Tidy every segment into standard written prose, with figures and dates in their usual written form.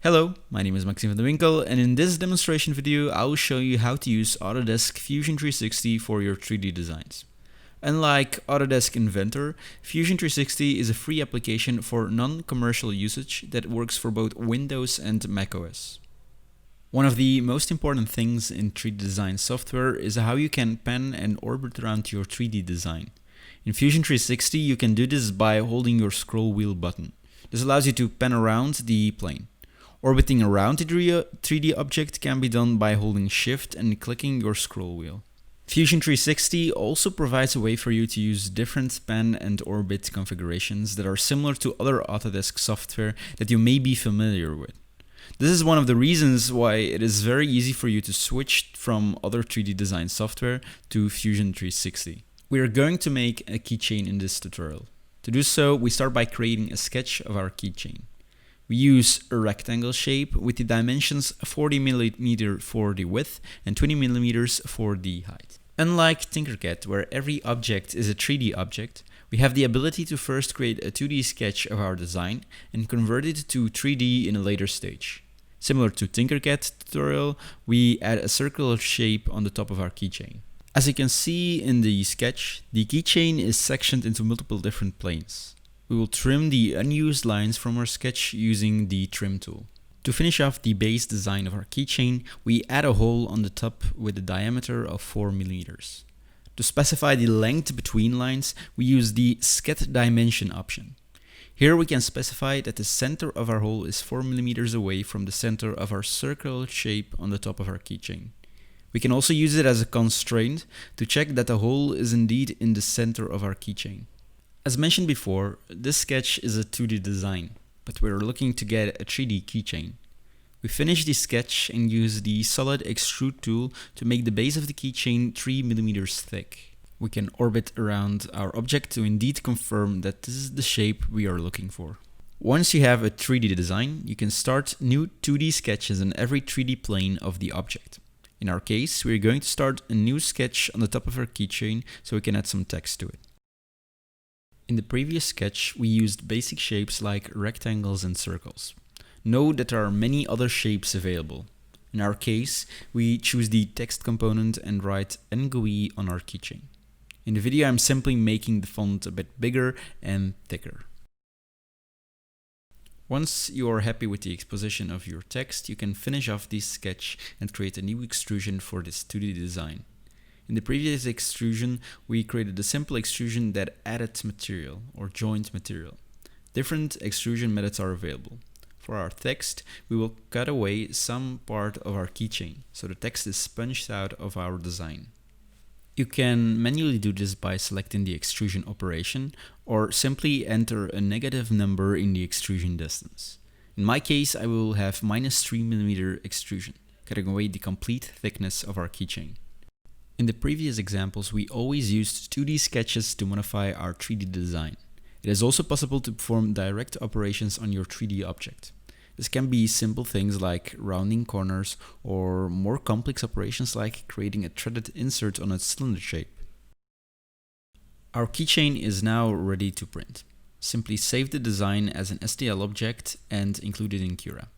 Hello, my name is Maxime van der Winkel, and in this demonstration video I will show you how to use Autodesk Fusion 360 for your 3D designs. Unlike Autodesk Inventor, Fusion 360 is a free application for non-commercial usage that works for both Windows and macOS. One of the most important things in 3D design software is how you can pan and orbit around your 3D design. In Fusion 360 you can do this by holding your scroll wheel button. This allows you to pan around the plane. Orbiting around the 3D object can be done by holding Shift and clicking your scroll wheel. Fusion 360 also provides a way for you to use different pan and orbit configurations that are similar to other Autodesk software that you may be familiar with. This is one of the reasons why it is very easy for you to switch from other 3D design software to Fusion 360. We are going to make a keychain in this tutorial. To do so, we start by creating a sketch of our keychain. We use a rectangle shape with the dimensions 40 mm for the width and 20 mm for the height. Unlike Tinkercad, where every object is a 3D object, we have the ability to first create a 2D sketch of our design and convert it to 3D in a later stage. Similar to Tinkercad tutorial, we add a circular shape on the top of our keychain. As you can see in the sketch, the keychain is sectioned into multiple different planes. We will trim the unused lines from our sketch using the trim tool. To finish off the base design of our keychain, we add a hole on the top with a diameter of 4 mm. To specify the length between lines, we use the Sket Dimension option. Here we can specify that the center of our hole is 4 mm away from the center of our circular shape on the top of our keychain. We can also use it as a constraint to check that the hole is indeed in the center of our keychain. As mentioned before, this sketch is a 2D design, but we're looking to get a 3D keychain. We finish the sketch and use the solid extrude tool to make the base of the keychain 3 mm thick. We can orbit around our object to indeed confirm that this is the shape we are looking for. Once you have a 3D design, you can start new 2D sketches in every 3D plane of the object. In our case, we're going to start a new sketch on the top of our keychain so we can add some text to it. In the previous sketch, we used basic shapes like rectangles and circles. Note that there are many other shapes available. In our case, we choose the text component and write NGUI on our keychain. In the video, I'm simply making the font a bit bigger and thicker. Once you are happy with the exposition of your text, you can finish off this sketch and create a new extrusion for this 2D design. In the previous extrusion, we created a simple extrusion that added material or joined material. Different extrusion methods are available. For our text, we will cut away some part of our keychain, so the text is sponged out of our design. You can manually do this by selecting the extrusion operation or simply enter a negative number in the extrusion distance. In my case, I will have -3 mm extrusion, cutting away the complete thickness of our keychain. In the previous examples, we always used 2D sketches to modify our 3D design. It is also possible to perform direct operations on your 3D object. This can be simple things like rounding corners or more complex operations like creating a threaded insert on a cylinder shape. Our keychain is now ready to print. Simply save the design as an STL object and include it in Cura.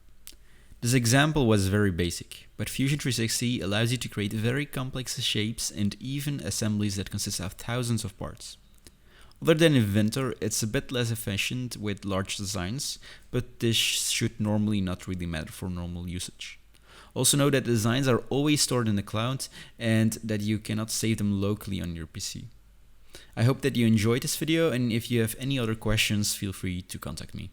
This example was very basic, but Fusion 360 allows you to create very complex shapes and even assemblies that consist of thousands of parts. Other than Inventor, it's a bit less efficient with large designs, but this should normally not really matter for normal usage. Also know that designs are always stored in the cloud and that you cannot save them locally on your PC. I hope that you enjoyed this video, and if you have any other questions, feel free to contact me.